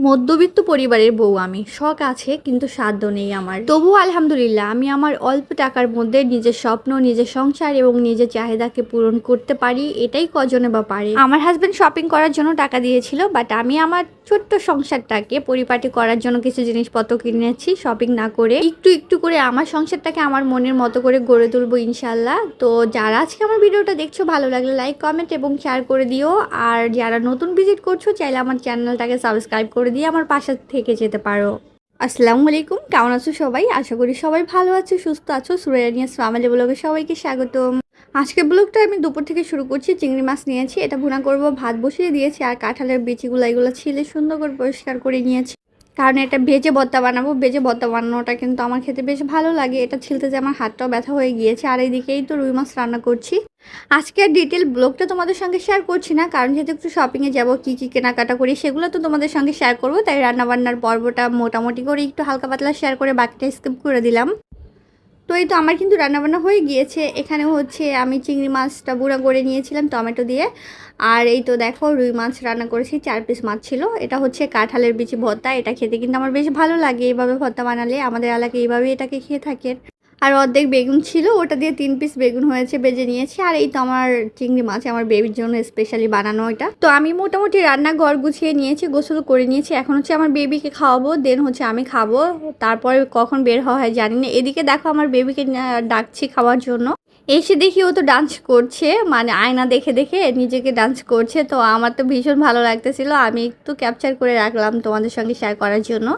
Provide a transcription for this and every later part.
মধ্যবিত্ত পরিবারের বউ আমি, শখ আছে কিন্তু সাধ্য নেই আমার। তবুও আলহামদুলিল্লাহ আমি আমার অল্প টাকার মধ্যে নিজের স্বপ্ন, নিজের সংসার এবং নিজের চাহিদাকে পূরণ করতে পারি। এটাই কজনে বা পারে। আমার হাজবেন্ড শপিং করার জন্য টাকা দিয়েছিল, বাট আমি আমার ছোট্ট সংসারটাকে পরিপাটি করার জন্য কিছু জিনিসপত্র কিনেছি শপিং না করে। একটু একটু করে আমার সংসারটাকে আমার মনের মতো করে গড়ে তুলবো ইনশাল্লাহ। তো যারা আজকে আমার ভিডিওটা দেখছো, ভালো লাগলে লাইক, কমেন্ট এবং শেয়ার করে দিও। আর যারা নতুন ভিজিট করছো, চাইলে আমার চ্যানেলটাকে সাবস্ক্রাইব করে দিয়ে আমার পাশে থেকে যেতে পারো। আসসালামু আলাইকুম, কেমন আছো সবাই? আশা করি সবাই ভালো আছো, সুস্থ আছো। সুরাইয়ানিয়াস ফ্যামিলি ব্লগে সবাইকে স্বাগতম। আজকের ব্লগটা আমি দুপুর থেকে শুরু করছি। চিংড়ি মাছ নিয়েছি, এটা ভুনা করব। ভাত বসিয়ে দিয়েছি, আর কাঁঠালের বিচিগুলো এগুলো ছিলে সুন্দর করে পরিষ্কার করে নিয়েছি, কারণ এটা ভেজে ভর্তা বানাবো। ভেজে ভর্তা বানানোটা কিন্তু আমার খেতে বেশ ভালো লাগে। এটা ছিলতে যে আমার হাতটাও ব্যথা হয়ে গিয়েছে। আর এইদিকেই তো রুই মাছ রান্না করছি। আজকে আর ডিটেল ব্লগটা তোমাদের সঙ্গে শেয়ার করছি না, কারণ যেহেতু একটু শপিংয়ে যাবো, কী কী কেনাকাটা করি সেগুলো তো তোমাদের সঙ্গে শেয়ার করবো। তাই রান্নাবান্নার পর্বটা মোটামুটি করে একটু হালকা পাতলা শেয়ার করে বাকিটা স্কিপ করে দিলাম। তো এই তো আমার কিন্তু রান্নাবান্না হয়ে গিয়েছে। এখানে হচ্ছে আমি চিংড়ি মাছটা গুঁড়া করে নিয়েছিলাম টমেটো দিয়ে। আর এই তো দেখো রুই মাছ রান্না করেছি, 4 পিস মাছ ছিল। এটা হচ্ছে কাঁঠালের বিচি ভর্তা। এটা খেতে কিন্তু আমার বেশ ভালো লাগে। এইভাবে ভর্তা বানালে আমাদের এলাকায় এইভাবে এটাকে খেয়ে থাকে। আর অর্ধেক বেগুন ছিল, ওটা দিয়ে 3 পিস বেগুন হয়েছে, বেজে নিয়েছি। আর এই তো আমার চিংড়ি মাছ আমার বেবির জন্য স্পেশালি বানানো এটা। তো আমি মোটামুটি রান্নাঘর গুছিয়ে নিয়েছি, গোসল করে নিয়েছি। এখন হচ্ছে আমার বেবিকে খাওয়াবো, দেন হচ্ছে আমি খাবো। তারপরে কখন বের হওয়া হয় জানি না। এদিকে দেখো আমার বেবিকে ডাকছি খাওয়ার জন্য। এসে দেখি ও তো ডান্স করছে, মানে আয়না দেখে দেখে নিজেকে ডান্স করছে। তো আমার তো ভীষণ ভালো লাগতেছিল, আমি একটু ক্যাপচার করে রাখলাম তোমাদের সঙ্গে শেয়ার করার জন্য।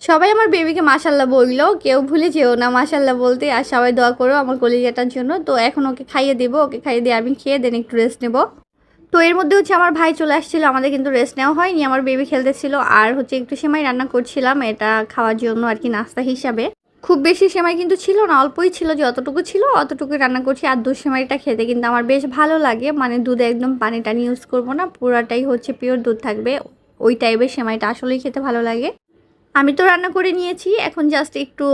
সবাই আমার বেবিকে মাশাল্লাহ বললো, কেউ ভুলে যেও না মাশাল্লাহ বলতে। আর সবাই দোয়া করো আমার কলিজাটার জন্য। তো এখন ওকে খাইয়ে দেবো, ওকে খাইয়ে দিয়ে আমি খেয়ে দেন একটু রেস্ট নেবো। তো এর মধ্যে হচ্ছে আমার ভাই চলে আসছিল, আমাদের কিন্তু রেস্ট নেওয়া হয়নি। আমার বেবি খেলতেছিল, আর হচ্ছে একটু সেমাই রান্না করছিলাম এটা খাওয়ার জন্য আর কি, নাস্তা হিসাবে। খুব বেশি সেমাই কিন্তু ছিল না, অল্পই ছিল। যতটুকু ছিল অতটুকুই রান্না করছি। আর দুধ সেমাইটা খেতে কিন্তু আমার বেশ ভালো লাগে, মানে দুধে একদম পানি টানি ইউজ করবো না, পুরাটাই হচ্ছে পিওর দুধ থাকবে। ওই টাইপের সেমাইটা আসলেই খেতে ভালো লাগে। আমি তো রান্না করে নিয়েছি, এখন জাস্ট একটু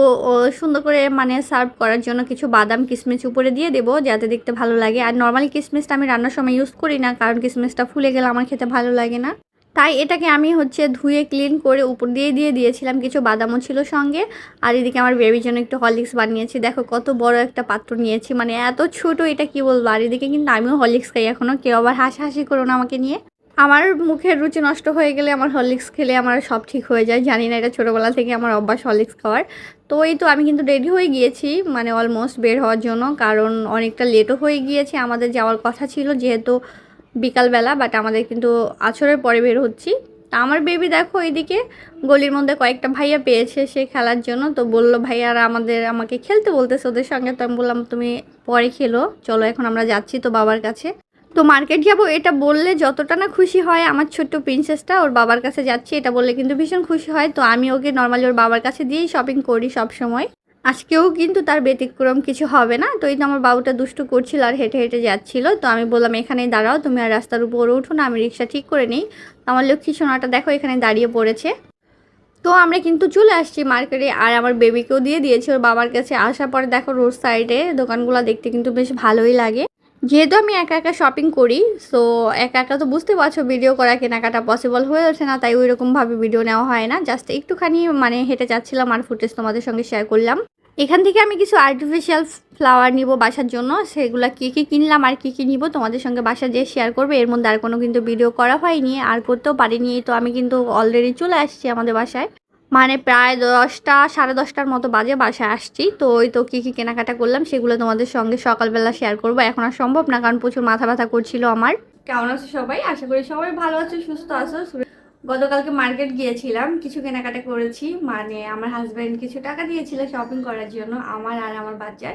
সুন্দর করে মানে সার্ভ করার জন্য কিছু বাদাম কিশমিশ উপরে দিয়ে দেবো, যাতে দেখতে ভালো লাগে। আর নর্মালি কিশমিশটা আমি রান্নার সময় ইউজ করি না, কারণ কিশমিশটা ফুলে গেলে আমার খেতে ভালো লাগে না। তাই এটাকে আমি হচ্ছে ধুয়ে ক্লিন করে উপর দিয়ে দিয়েছিলাম। কিছু বাদামও ছিল সঙ্গে। আর এদিকে আমার বেবির জন্য একটু হরলিক্স বানিয়েছি। দেখো কত বড় একটা পাত্র নিয়েছি, মানে এত ছোট, এটা কি বলবো। আর এদিকে কিন্তু আমিও হরলিক্স খাই এখনও, কেউ আবার হাসাহাসি করো না আমাকে নিয়ে। আমার মুখের রুচি নষ্ট হয়ে গেলে আমার হরলিক্স খেলে আমার সব ঠিক হয়ে যায়, জানি না, এটা ছোটোবেলা থেকে আমার অভ্যাস হরলিক্স খাওয়ার। তো এই তো আমি কিন্তু রেডি হয়ে গিয়েছি, মানে অলমোস্ট বের হওয়ার জন্য, কারণ অনেকটা লেটও হয়ে গিয়েছে। আমাদের যাওয়ার কথা ছিল যেহেতু বিকালবেলা, বাট আমাদের কিন্তু আছরের পরে বের হচ্ছি। তা আমার বেবি দেখো এদিকে গলির মধ্যে কয়েকটা ভাইয়া পেয়েছে সে খেলার জন্য। তো বললো ভাইয়ারা আমাকে খেলতে বলতেছে ওদের সঙ্গে। তো আমি বললাম তুমি পরে খেলো, চলো এখন আমরা যাচ্ছি তো বাবার কাছে। তো মার্কেট যাব এটা বললে যতটা না খুশি হয় আমার ছোট্ট প্রিন্সেসটা, ওর বাবার কাছে যাচ্ছি এটা বললে কিন্তু ভীষণ খুশি হয়। তো আমি ওকে নর্মালি ওর বাবার কাছে দিয়েই শপিং করি সব সময়। আজকেও কিন্তু তার ব্যতিক্রম কিছু হবে না। তো এই তো আমার বাবুটা দুষ্টু করছিল আর হেঁটে হেঁটে যাচ্ছিল। তো আমি বললাম এখানেই দাঁড়াও, তুমি আর রাস্তার উপর ওঠো না, আমি রিক্সা ঠিক করে নিই। আমার লক্ষ্মী সোনাটা দেখো এখানে দাঁড়িয়ে পড়েছে। তো আমরা কিন্তু চলে আসছি মার্কেটে, আর আমার বেবিকেও দিয়ে দিয়েছি ওর বাবার কাছে। আসার পরে দেখো রোড সাইডে দোকানগুলো দেখতে কিন্তু বেশ ভালোই লাগে। যেহেতু আমি একা একা শপিং করি, সো একা একা তো বুঝতে পারছো ভিডিও করা কেনাকাটা পসিবল হয়ে ওঠে না, তাই ওইরকমভাবে ভিডিও নেওয়া হয় না। জাস্ট একটুখানি মানে হেঁটে যাচ্ছিলাম আর ফুটেজ তোমাদের সঙ্গে শেয়ার করলাম। এখান থেকে আমি কিছু আর্টিফিশিয়াল ফ্লাওয়ার নিব বাসার জন্য। সেগুলো কী কী কিনলাম আর কী কী নিব তোমাদের সঙ্গে বাসা যেয়ে শেয়ার করবে। এর মধ্যে আর কোনো কিন্তু ভিডিও করা হয়নি, আর করতেও পারিনি। তো আমি কিন্তু অলরেডি চলে আসছি আমাদের বাসায়, মানে প্রায় 10টা 10:30টার মতো বাজে বাসায় আসছি। তো ওই তো কী কী কেনাকাটা করলাম সেগুলো তোমাদের সঙ্গে সকালবেলা শেয়ার করবো। এখন আর সম্ভব না, কারণ প্রচুর মাথা ব্যথা করছিল আমার। কেমন আছো সবাই? আশা করি সবাই ভালো আছো, সুস্থ আছো। গতকালকে মার্কেট গিয়েছিলাম, কিছু কেনাকাটা করেছি। মানে আমার হাজব্যান্ড কিছু টাকা দিয়েছিল শপিং করার জন্য আমার আর আমার বাচ্চার।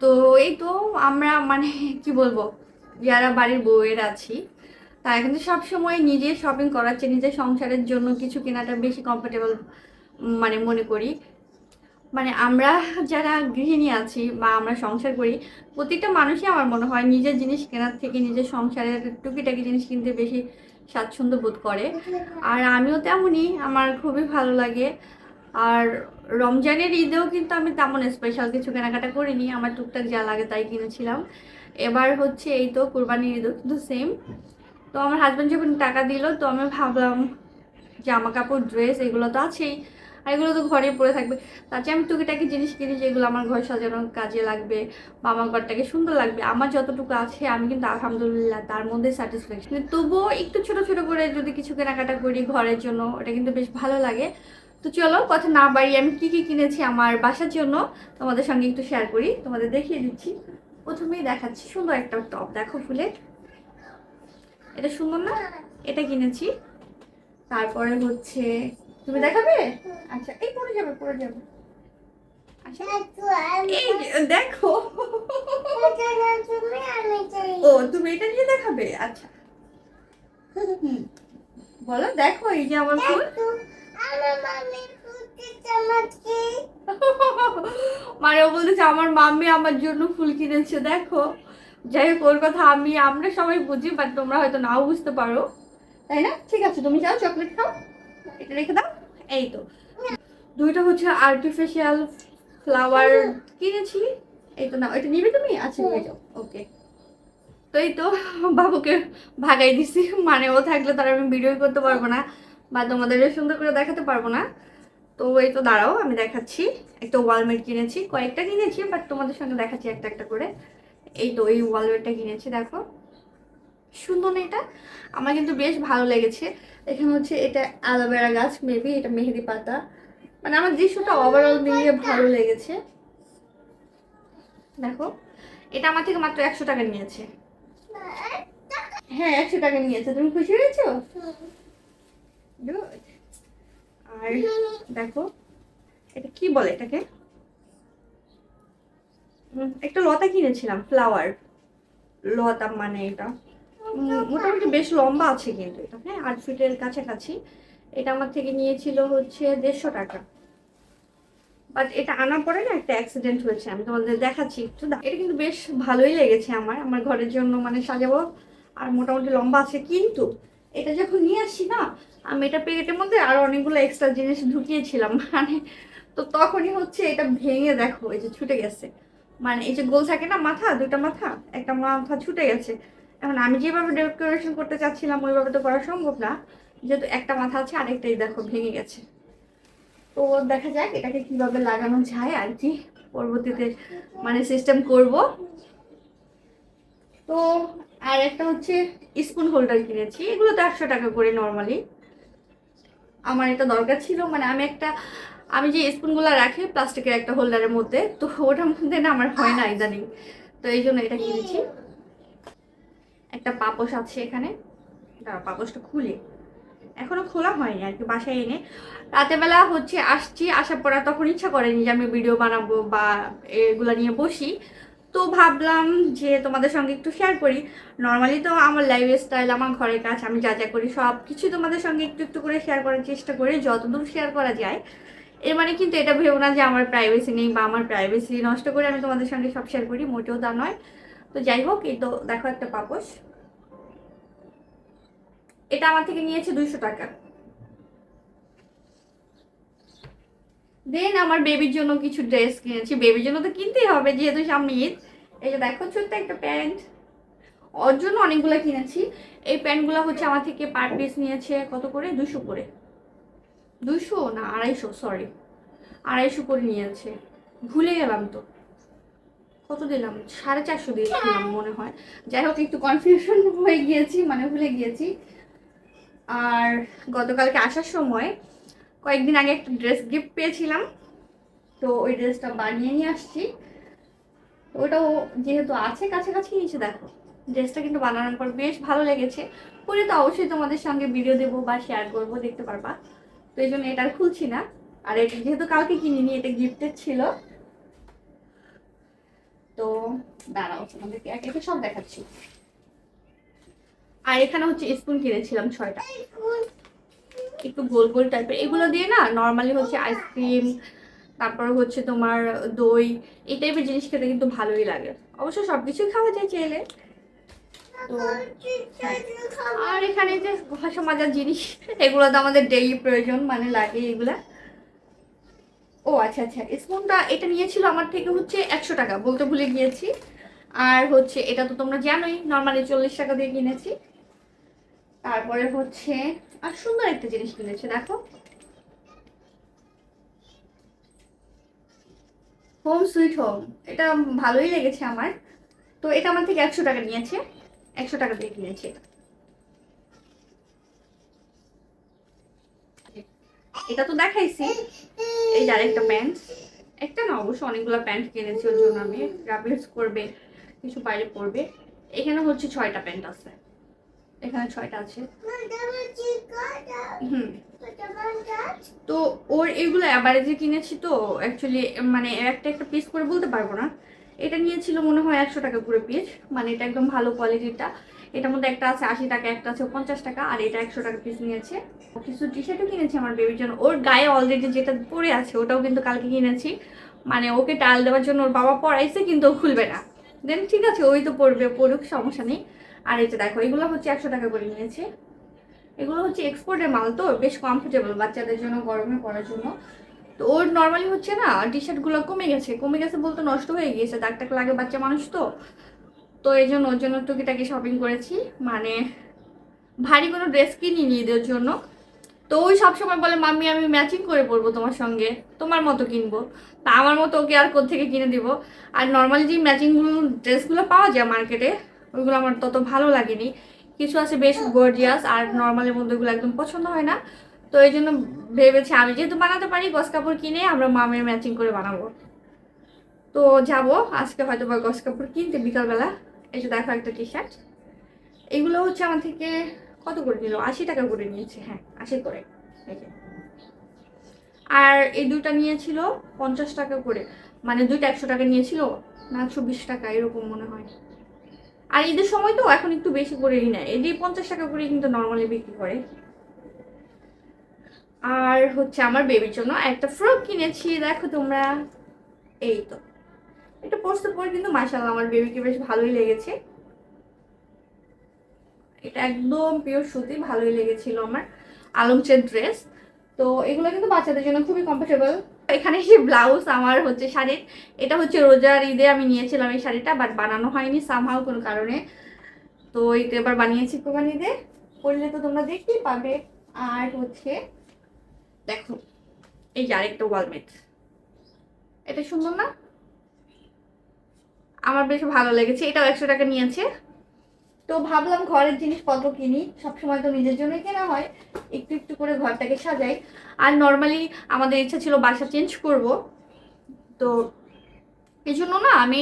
তো এই তো আমরা মানে কি বলবো, যারা বাড়ির বউয়ের আছি তারা কিন্তু সবসময় নিজে শপিং করাচ্ছে, নিজের সংসারের জন্য কিছু কেনাটা বেশি কমফোর্টেবল মানে মনে করি। মানে আমরা যারা গৃহিণী আছি বা আমরা সংসার করি, প্রতিটা মানুষই আমার মনে হয় নিজের জিনিস কেনার থেকে নিজের সংসারের টুকিটাকি জিনিস কিনতে বেশি স্বাচ্ছন্দ্য বোধ করে। আর আমিও তেমনই, আমার খুবই ভালো লাগে। আর রমজানের ঈদেও কিন্তু আমি তেমন স্পেশাল কিছু কেনাকাটা করিনি, আমার টুকটাক যা লাগে তাই কিনেছিলাম। এবার হচ্ছে এই তো কুরবানির ঈদও কিন্তু সেম। তো আমার হাজব্যান্ড যখন টাকা দিল, তো আমি ভাবলাম জামা কাপড় ড্রেস এগুলো তো আছেই, আর এগুলো তো ঘরে পরে থাকবে। তাছাড়া আমি টুকিটাকি জিনিস কিনি যেগুলো আমার ঘর সাজানোর কাজে লাগবে বা আমার ঘরটাকে সুন্দর লাগবে। আমার যতটুকু আছে আমি কিন্তু আলহামদুলিল্লাহ তার মধ্যে স্যাটিসফ্যাকশন। তবুও একটু ছোট ছোট করে যদি কিছু কেনাকাটা করি ঘরের জন্য, ওটা কিন্তু বেশ ভালো লাগে। তো চলো কথা না বাড়ি, আমি কি কি কিনেছি আমার বাসার জন্য তোমাদের সঙ্গে একটু শেয়ার করি, তোমাদের দেখিয়ে দিচ্ছি। প্রথমেই দেখাচ্ছি সুন্দর একটা টপ, দেখো ফুলের, এটা সুন্দর না? এটা কিনেছি। তারপরে হচ্ছে, তুমি দেখাবে? আচ্ছা এই পড়ে যাবে, পড়ে যাবে। আচ্ছা এই দেখো। ও তুমি এটা নিয়ে দেখাবে? আচ্ছা বলো, দেখো এই যে আমার ফুল। মানে ও বলতেছে আমার মাম্মি আমার জন্য ফুল কিনেছে, দেখো। যাই হোক, ওর কথা আমরা সবাই বুঝি, বাট তোমরা হয়তো নাও বুঝতে পারো, তাই না? ঠিক আছে, তুমি যাও চকলেট খাও, এটা রেখে দাও। এই তো দুইটা হচ্ছে আর্টিফিশিয়াল ফ্লাওয়ার কিনেছি। এই তো না, এটা নিবে তুমি? আচ্ছা নিয়ে যাও, ওকে। তো এই তো বাবুকে ভাগাই দিছি, মানে ও থাকলে তার আমি ভিডিও করতে পারবো না বা তোমাদের সুন্দর করে দেখাতে পারবো না। তো এই তো দাঁড়াও আমি দেখাচ্ছি। একটা ওয়ালমেট কিনেছি, কয়েকটা কিনেছি, বাট তোমাদের সঙ্গে দেখাচ্ছি একটা একটা করে। এই তো এই ওয়ালমেটটা কিনেছি, দেখো সুন্দর না এটা? আমার কিন্তু বেশ ভালো লেগেছে। এখানে হচ্ছে এটা অ্যালোভেরা গাছ, মেবি এটা মেহেদি পাতা। মানে আমার দৃশ্যটা ওভারঅল মিলিয়ে ভালো লেগেছে। দেখো এটা আমার থেকে মাত্র 100 টাকা নিয়েছে। হ্যাঁ 100 টাকা নিয়েছে, তুমি খুশি হয়েছো? Good. আর দেখো এটা কি বলে এটাকে, একটা লতা কিনেছিলাম, ফ্লাওয়ার লতা, মানে এটা মোটামুটি বেশ লম্বা আছে কিন্তু এটা, হ্যাঁ 8 ফিটের কাছাকাছি। এটা আমার থেকে নিয়েছিল হচ্ছে 150 টাকা। বাট এটা আনার পরে না একটা অ্যাক্সিডেন্ট হয়েছে, আমি তোমাদের দেখাচ্ছি একটু। এটা কিন্তু বেশ ভালোই লেগেছে আমার আমার ঘরের জন্য, মানে সাজাবো। আর মোটামুটি লম্বা আছে, কিন্তু এটা যখন নিয়ে আসছি না, আমি এটা প্যাকেটের মধ্যে আরো অনেকগুলো এক্সট্রা জিনিস ঢুকিয়েছিলাম, মানে তো তখনই হচ্ছে এটা ভেঙে দেখো এই যে ছুটে গেছে। মানে এই যে গোল থাকে না মাথা, দুইটা মাথা, একটা মাথা ছুটে গেছে। এখন আমি যেভাবে ডেকোরেশন করতে চাচ্ছিলাম ওইভাবে তো করা সম্ভব না, যেহেতু একটা মাথা আছে, আরেকটাই দেখো ভেঙে গেছে। তো দেখা যাক এটাকে কিভাবে লাগানো যায় আর কি, পরবর্তীতে মানে সিস্টেম করব। তো আর একটা হচ্ছে স্পুন হোল্ডার কিনেছি, এগুলো তো 100 টাকা করে নর্মালি। আমার এটা দরকার ছিল, মানে আমি যে স্পুনগুলো রাখি প্লাস্টিকের একটা হোল্ডারের মধ্যে, তো ওটার মধ্যে না আমার হয় না ইদানিং, তো এই জন্য এটা কিনেছি। একটা পাপোশ আছে এখানে, দাঁড়া পাপোশটা খুলি, এখনো খোলা হয়নি আর কি। বাসায় এনে রাতের বেলা হচ্ছে আসছি, আসার পর তখন ইচ্ছা করেনি যে আমি ভিডিও বানাবো বা এগুলা নিয়ে বসি। তো ভাবলাম যে তোমাদের সঙ্গে একটু শেয়ার করি। নর্মালি তো আমার লাইফস্টাইল, আমার ঘরের কাজ, আমি যা যা করি সব কিছু তোমাদের সঙ্গে একটু একটু করে শেয়ার করার চেষ্টা করি, যতদূর শেয়ার করা যায়। এর মানে কিন্তু এটা ভেবো না যে আমার প্রাইভেসি নেই বা আমার প্রাইভেসি নষ্ট করে আমি তোমাদের সঙ্গে সব শেয়ার করি, মোটেও তা নয়। তো যাই হোক, এই তো দেখো একটা পাপোশ, এটা আমার থেকে নিয়েছে 200 টাকা। দেন আমার বেবির জন্য কিছু ড্রেস কিনেছি, বেবির জন্য তো কিনতেই হবে যেহেতু সামনে ঈদ। এই যে দেখো ছোট্ট একটা প্যান্ট, ওর জন্য অনেকগুলো কিনেছি। এই প্যান্টগুলো হচ্ছে আমার থেকে পার পিস নিয়েছে কত করে, 200 করে, 200 না 250, সরি 250 করে নিয়েছে। ভুলে গেলাম তো কত দিলাম, 450 দিয়েছিলাম মনে হয়। যাই হোক একটু কনফিউশন হয়ে গিয়েছি, মানে ভুলে গিয়েছি। আর গতকালকে আসার সময় কয়েকদিন আগে একটা ড্রেস গিফট পেয়েছিলাম, তো ওই ড্রেসটা বানিয়ে নিয়ে আসছি। ওটাও যেহেতু আছে কাছাকাছি, নিচে দেখো ড্রেসটা কিন্তু বানানোর পর বেশ ভালো লেগেছে। পরে তো অবশ্যই তোমাদের সঙ্গে ভিডিও দেবো বা শেয়ার করবো, দেখতে পারবা। তো এই জন্য এটা আর খুলছি না। আর এটা যেহেতু কালকে কিনিনি, এটা গিফটেড ছিল। তো দাঁড়াও তোমাদেরকে একে একে সব দেখাচ্ছি। আর এখানে হচ্ছে স্পুন কিনেছিলাম 6টা, একটু গোল গোল টাইপের। এগুলো দিয়ে না নর্মালি হচ্ছে আইসক্রিম, তারপর হচ্ছে তোমার দই, এই টাইপের জিনিস খেতে কিন্তু ভালোই লাগে। অবশ্য সবকিছুই খাওয়া যায় চাইলে। তো আর এখানে যে ঘষা মাজার জিনিস, এগুলো তো আমাদের ডেইলি প্রয়োজন, মানে লাগে এগুলা। ও আচ্ছা আচ্ছা, স্পুনটা এটা নিয়েছিল আমার থেকে হচ্ছে 100 টাকা, বলতে ভুলে গিয়েছি। আর হচ্ছে এটা তো তোমরা জানোই নর্মালি 40 টাকা দিয়ে কিনেছি। তারপরে হচ্ছে আর সুন্দর একটা জিনিস কিনেছে, দেখো, হোম সুইট হোম। এটা ভালোই লেগেছে আমার। তো এটা আমার থেকে 100 টাকা নিয়েছে, 100 টাকা দিয়ে কিনেছে। এটা তো দেখাইছি। এই যে আরেকটা প্যান্ট, একটা না অবশ্য অনেকগুলো প্যান্ট কিনেছি ওর জন্য আমি, ট্রাভেলস করবে, কিছু বাইরে পরবে। এখানে হচ্ছে 6টা প্যান্ট আছে, এখানে 6টা আছে। হুম। তো ওর এগুলো অ্যাভারেজে কিনেছি তো অ্যাকচুয়ালি, মানে একটা একটা পিস করে বলতে পারবো না। এটা নিয়েছিল মনে হয় 100 টাকা করে পিস, মানে এটা একদম ভালো কোয়ালিটিটা। এটার মধ্যে একটা আছে 80 টাকা, একটা আছে 50 টাকা, আর এটা 100 টাকা পিস নিয়েছে। কিছু টি শার্টও কিনেছি আমার বেবির জন্য, ওর গায়ে অলরেডি যেটা পরে আছে ওটাও কিন্তু কালকে কিনেছি। মানে ওকে টাল দেওয়ার জন্য ওর বাবা পরাইছে, কিন্তু ও খুলবে না। দেন ঠিক আছে, ওই তো পরবে, পড়ুক, সমস্যা নেই। আর এই যে দেখো, এগুলো হচ্ছে 100 টাকা করে নিয়েছে। এগুলো হচ্ছে এক্সপোর্টের মাল, তো বেশ কমফোর্টেবল বাচ্চাদের জন্য, গরমে পরার জন্য। তো ওর নর্মালি হচ্ছে না টি শার্টগুলো কমে গেছে, কমে গেছে বলতে নষ্ট হয়ে গিয়েছে, দাগ টাক লাগে, বাচ্চা মানুষ তো। তো এই জন্য ওর জন্য টুকিটাকি শপিং করেছি, মানে ভারী কোনো ড্রেস কিনিনি ঈদের জন্য। তো ওই সবসময় বলে মাম্মি আমি ম্যাচিং করে পরবো তোমার সঙ্গে, তোমার মতো কিনবো। তা আমার মতো ওকে আর কোত্থেকে কিনে দিব। আর নর্মালি যে ম্যাচিংগুলো ড্রেসগুলো পাওয়া যায় মার্কেটে, ওইগুলো আমার তত ভালো লাগেনি। কিছু আছে বেশ গর্জিয়াস, আর নর্মালের মধ্যে ওগুলো একদম পছন্দ হয় না। তো এই জন্য ভেবেছি আমি যেহেতু বানাতে পারি, গস কাপড় কিনে আমরা মামের ম্যাচিং করে বানাবো। তো যাব আজকে হয়তো বা গস কাপড় কিনতে বিকালবেলা। এই যে দেখো একটা টি শার্ট, এগুলো হচ্ছে আমার থেকে কত করে নিল, 80 টাকা করে নিয়েছে, হ্যাঁ 80 করে। এই যে। আর এই দুইটা নিয়েছিল 50 টাকা করে, মানে দুইটা 100 টাকা নিয়েছিল, না 120 টাকা এরকম মনে হয়। আর ঈদের সময় তো এখন একটু বেশি করেই নেয়, এই যে 50 টাকা করে কিন্তু নর্মালি বিক্রি করে। আর হচ্ছে আমার বেবির জন্য একটা ফ্রক কিনেছি, দেখো তোমরা, এই তো। এটা পরতে পরে কিন্তু মাশাআল্লাহ আমার বেবিকে বেশ ভালোই লেগেছে। এটা একদম পিওর সুতি, ভালোই লেগেছিল আমার, আলমচের ড্রেস। তো এগুলো কিন্তু বাচ্চাদের জন্য খুবই কমফোর্টেবল। এখানে যে ব্লাউজ আমার হচ্ছে শাড়ির, এটা হচ্ছে রোজার ঈদে আমি নিয়েছিলাম এই শাড়িটা, বাট বানানো হয়নি সামহাও কোনো কারণে। তো এইটা এবার বানিয়েছি কোরবানি ঈদে, পরলে তো তোমরা দেখতেই পাবে। আর হচ্ছে দেখো, এই যে আরেকটা ওয়ালমেট, এটা সুন্দর না? আমার বেশ ভালো লেগেছে, এটাও 100 টাকা নিয়েছে। তো ভাবলাম ঘরের জিনিসপত্র কিনি, সবসময় তো নিজের জন্যই কেনা হয়, একটু একটু করে ঘরটাকে সাজাই। আর নর্মালি আমাদের ইচ্ছা ছিল বাসা চেঞ্জ করব, তো এই জন্য না আমি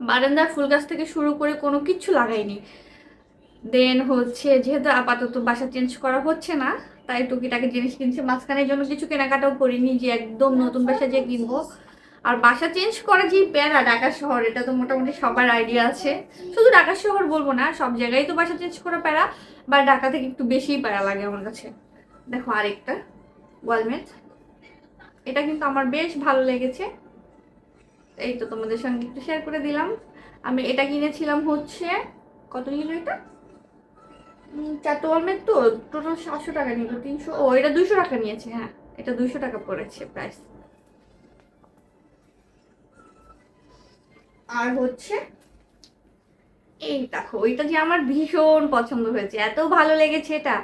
বারান্দার ফুল গাছ থেকে শুরু করে কোনো কিছু লাগাইনি। দেন হচ্ছে যেহেতু আপাতত বাসা চেঞ্জ করা হচ্ছে না, তাই টুকিটাকি জিনিস কিনছি, মাঝখানের জন্য কিছু কেনাকাটাও করিনি যে একদম নতুন বাসা যে কিনবো। আর বাসা চেঞ্জ করা যে প্যারা ঢাকা শহর, এটা তো মোটামুটি সবার আইডিয়া আছে। শুধু ঢাকা শহর বলবো না, সব জায়গায় তো বাসা চেঞ্জ করা প্যারা, বা ঢাকা থেকে একটু বেশিই প্যারা লাগে আমার কাছে। দেখো আরেকটা ওয়ালমেট, এটা কিন্তু আমার বেশ ভালো লেগেছে। এই তো তোমাদের সঙ্গে একটু শেয়ার করে দিলাম। আমি এটা কিনেছিলাম হচ্ছে, কত নিল এটা, 4টা ওয়ালমেট তো টোটাল 700 টাকা নিল, 300, ও এটা 200 টাকা নিয়েছে, হ্যাঁ এটা 200 টাকা পড়েছে প্রাইস। আর হচ্ছে এই দেখো, এটা যে আমার ভীষণ পছন্দ হয়েছে, এত ভালো লেগেছে এটা,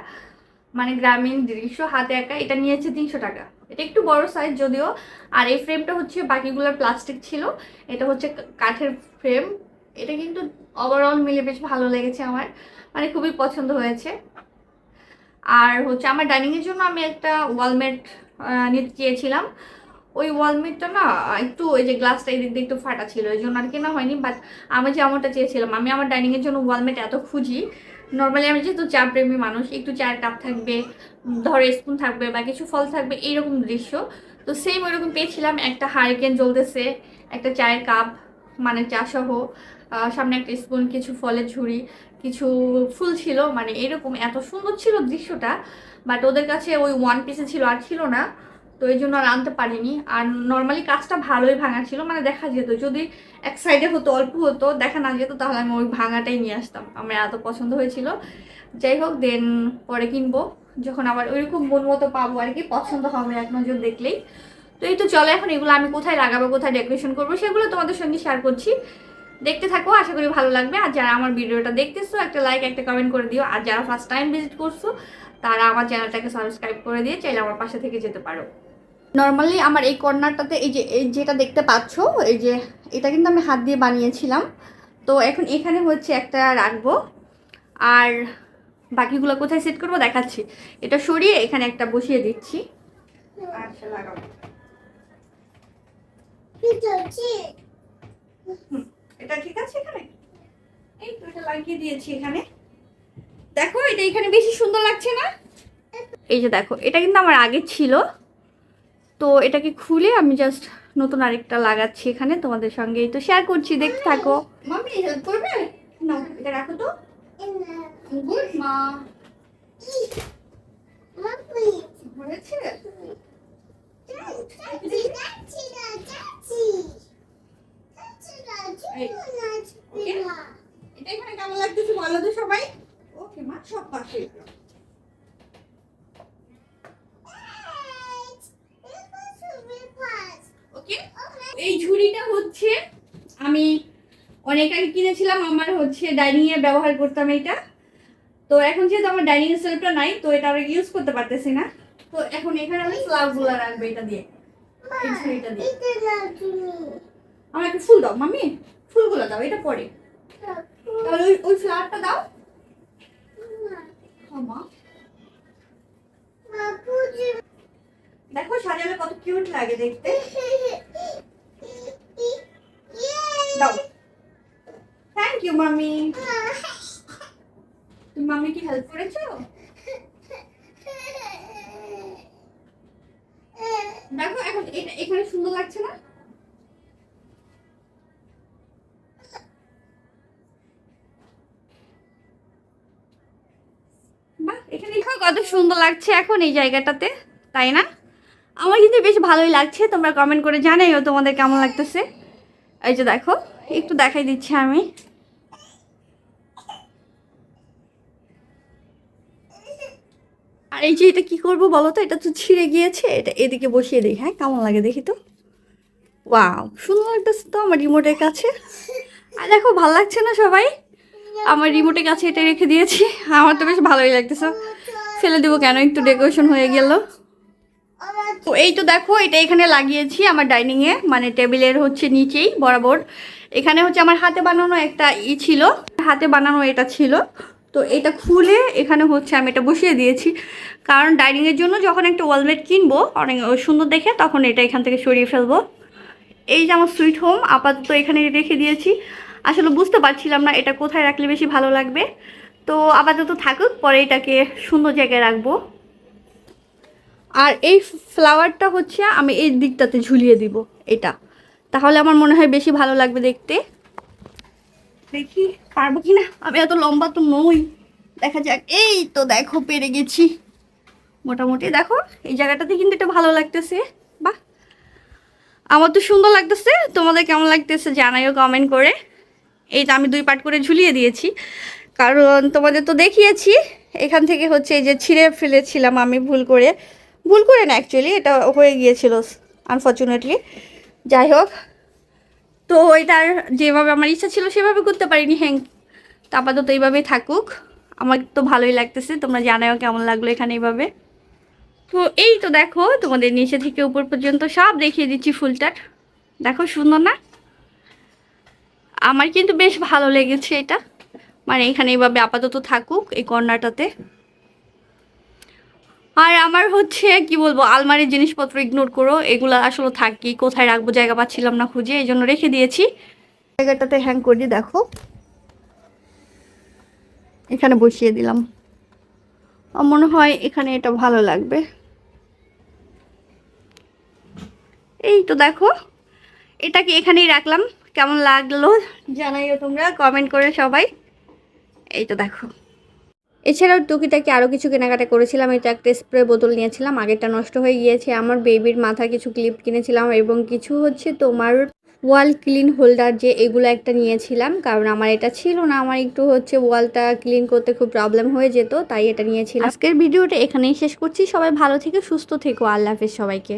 মানে গ্রামীণ দৃশ্য, হাতে একা, এটা নিয়েছে 300 টাকা। এটা একটু বড় সাইজ যদিও। আর এই ফ্রেমটা হচ্ছে বাকিগুলোর প্লাস্টিক ছিল, এটা হচ্ছে কাঠের ফ্রেম। এটা কিন্তু ওভারঅল মিলে বেশ ভালো লেগেছে আমার, মানে খুবই পছন্দ হয়েছে। আর হচ্ছে আমার ডাইনিংয়ের জন্য আমি একটা ওয়ালমেট নিতে চেয়েছিলাম। ওই ওয়ালমেটটা না একটু, ওই যে গ্লাসটা এই দিক দিয়ে একটু ফাটা ছিল, এই জন্য আর কেনা হয়নি। বাট আমি যে আমারটা চেয়েছিলাম, আমি আমার ডাইনিংয়ের জন্য ওয়ালমেট এত খুঁজি। নর্মালি আমি যেহেতু চা প্রেমী মানুষ, একটু চায়ের কাপ থাকবে, ধরো স্পুন থাকবে বা কিছু ফল থাকবে, এইরকম দৃশ্য। তো সেম ওইরকম পেয়েছিলাম, একটা হারিকেন জ্বলতেছে, একটা চায়ের কাপ, মানে চা সহ, সামনে একটা স্পুন, কিছু ফলের ঝুড়ি, কিছু ফুল ছিল, মানে এরকম এত সুন্দর ছিল দৃশ্যটা। বাট ওদের কাছে ওই ওয়ান পিসে ছিল, আর ছিল না। তো এই জন্য আর আনতে পারিনি। আর নর্মালি কাজটা ভালোই ভাঙা ছিল, মানে দেখা যেত, যদি এক সাইডে হতো অল্প হতো, দেখা না যেত, তাহলে আমি ওই ভাঙাটাই নিয়ে আসতাম, আমার এত পছন্দ হয়েছিল। যাই হোক, দেন পরে কিনবো যখন আবার ওইরকম মন মতো পাবো আর কি, পছন্দ হবে এক নজর দেখলেই। তো এই তো চলো, এখন এগুলো আমি কোথায় লাগাবো, কোথায় ডেকোরেশন করবো, সেগুলো তোমাদের সঙ্গে শেয়ার করছি। দেখতে থাকো, আশা করি ভালো লাগবে। আর যারা আমার ভিডিওটা দেখতেছো, একটা লাইক একটা কমেন্ট করে দিও। আর যারা ফার্স্ট টাইম ভিজিট করছো, তারা আমার চ্যানেলটাকে সাবস্ক্রাইব করে দিয়ে চাইলে আমার পাশে থেকে যেতে পারো। নর্মালি আমার এই কর্নারটাতে এই যেটা দেখতে পাচ্ছ, এই যে এটা কিন্তু আমি হাত দিয়ে বানিয়েছিলাম। তো এখন এখানে হচ্ছে একটা রাখবো, আর বাকিগুলো কোথায় সেট করবো দেখাচ্ছি। এটা সরিয়ে এখানে একটা বসিয়ে দিচ্ছি। আচ্ছা, লাগাবো। এটা ঠিক আছে এখানে, এই তো এটা লাগিয়ে দিয়েছি এখানে। দেখো এটা এখানে বেশি সুন্দর লাগছে না? এই যে দেখো, এটা কিন্তু আমার আগে ছিল, তো এটাকে খুলে আমি জাস্ট নতুন আরেকটা লাগাচ্ছি এখানে, তোমাদের সঙ্গে এই তো শেয়ার করছি, দেখতে থাকো। মাম্মি হেল্প করবে? না, এটা রাখো তো। গুড মা। হয়েছে? এটা এখানে কেমন লাগতেছে বলো তো সবাই। ওকে মা, সব পাশে ওকে। এই ঝুড়িটা হচ্ছে আমি অনেক আগে কিনেছিলাম, আমার হচ্ছে ডাইনিং এ ব্যবহার করতাম এটা। তো এখন যেহেতু আমার ডাইনিং এর সেলফটা নাই, তো এটা আর ইউজ করতে পারতেছি না। তো এখন এখানে আমি ফ্লাওয়ারগুলো রাখবো এটা দিয়ে, এই ঝুড়িটা দিয়ে। আমার একটা ফুল দাও মাম্মি, ফুলগুলো দাও, এটা পরে। তাহলে ওই ফ্লাওয়ারটা দাও। মা দেখো সাজালে কত কিউট লাগে দেখতে। দাও। Thank you mummy. তুমি মাম্মি কি হেল্প করেছো? দেখো এখন এটা এখানে সুন্দর লাগছে না? বাহ, এখানে দেখো কত সুন্দর লাগছে এখন এই জায়গাটাতে, তাই না? আমার কিন্তু বেশ ভালোই লাগছে, তোমরা কমেন্ট করে জানাইও তোমাদের কেমন লাগতেছে। এই যে দেখো, একটু দেখাই দিচ্ছি আমি। আর এই যে এটা কি করবো বলো তো, এটা তো ছিঁড়ে গিয়েছে, এটা এদিকে বসিয়ে দিই। হ্যাঁ, কেমন লাগে দেখি তো। ওয়াও, সুন্দর লাগতেছে তো আমার রিমোটের কাছে। আর দেখো, ভালো লাগছে না সবাই? আমার রিমোটের কাছে এটা রেখে দিয়েছি, আমার তো বেশ ভালোই লাগতেছে। ফেলে দেবো কেন, একটু ডেকোরেশন হয়ে গেল। তো এই তো দেখো, এটা এখানে লাগিয়েছি আমার ডাইনিংয়ে, মানে টেবিলের হচ্ছে নিচেই বরাবর। এখানে হচ্ছে আমার হাতে বানানো একটা ছিল, হাতে বানানো এটা ছিল। তো এটা খুলে এখানে হচ্ছে আমি এটা বসিয়ে দিয়েছি, কারণ ডাইনিংয়ের জন্য যখন একটা ওয়ালমেট কিনবো অনেক সুন্দর দেখে, তখন এটা এখান থেকে সরিয়ে ফেলবো। এই যে আমার সুইট হোম আপাতত এখানে রেখে দিয়েছি। আসলে বুঝতে পারছিলাম না এটা কোথায় রাখলে বেশি ভালো লাগবে, তো আপাতত থাকুক, পরে এটাকে সুন্দর জায়গায় রাখবো। আর এই ফ্লাওয়ারটা হচ্ছে আমি এই দিকটাতে ঝুলিয়ে দিব এটা, তাহলে আমার মনে হয় বেশি ভালো লাগবে দেখতে। দেখি পারবো কি না, আমি এত লম্বা তো নই, দেখা যাক। এই তো দেখো, পেরে গেছি মোটামুটি। দেখো এই জায়গাটাতে কিন্তু এটা ভালো লাগতেছে। বাহ, আমার তো সুন্দর লাগতেছে, তোমাদের কেমন লাগতেছে জানাইও কমেন্ট করে। এইটা আমি 2 পার্ট করে ঝুলিয়ে দিয়েছি, কারণ তোমাদের তো দেখিয়েছি এখান থেকে হচ্ছে এই যে ছিঁড়ে ফেলেছিলাম আমি ভুল করে না, অ্যাকচুয়ালি এটা হয়ে গিয়েছিল আনফর্চুনেটলি। যাই হোক, তো এটার যেভাবে আমার ইচ্ছা ছিল সেভাবে করতে পারিনি। হ্যাঁ, তো আপাতত এইভাবেই থাকুক, আমার তো ভালোই লাগতেছে। তোমরা জানাও কেমন লাগলো এখানে এইভাবে। তো এই তো দেখো, তোমাদের নিচে থেকে উপর পর্যন্ত সব দেখিয়ে দিচ্ছি ফুলটার। দেখো সুন্দর না? আমার কিন্তু বেশ ভালো লেগেছে এটা, মানে এখানে এইভাবে আপাতত থাকুক এই কর্নারটাতে। আর আমার হচ্ছে কি বলবো, আলমারির জিনিসপত্র ইগনোর করো, এগুলো আসলে থাকি, কোথায় রাখবো জায়গা পাচ্ছিলাম না খুঁজে, এই জন্য রেখে দিয়েছি। জায়গাটাতে হ্যাং করে দেখো, এখানে বসিয়ে দিলাম। আমার মনে হয় এখানে এটা ভালো লাগবে। এই তো দেখো, এটাকে এখানেই রাখলাম, কেমন লাগলো জানাইও তোমরা কমেন্ট করে সবাই। এই তো দেখো, এছাড়াও টুকিটাকি আরও কিছু কেনাকাটা করেছিলাম। এটা একটা স্প্রে বোতল নিয়েছিলাম, আগেরটা নষ্ট হয়ে গিয়েছে। আমার বেবির মাথা কিছু ক্লিপ কিনেছিলাম, এবং কিছু হচ্ছে তোমার ওয়াল ক্লিন হোল্ডার, যে এগুলো একটা নিয়েছিলাম, কারণ আমার এটা ছিল না। আমার একটু হচ্ছে ওয়ালটা ক্লিন করতে খুব প্রবলেম হয়ে যেত, তাই এটা নিয়েছিলাম। আজকের ভিডিওটা এখানেই শেষ করছি। সবাই ভালো থেকে সুস্থ থেকো, আল্লাহ হাফেজ সবাইকে।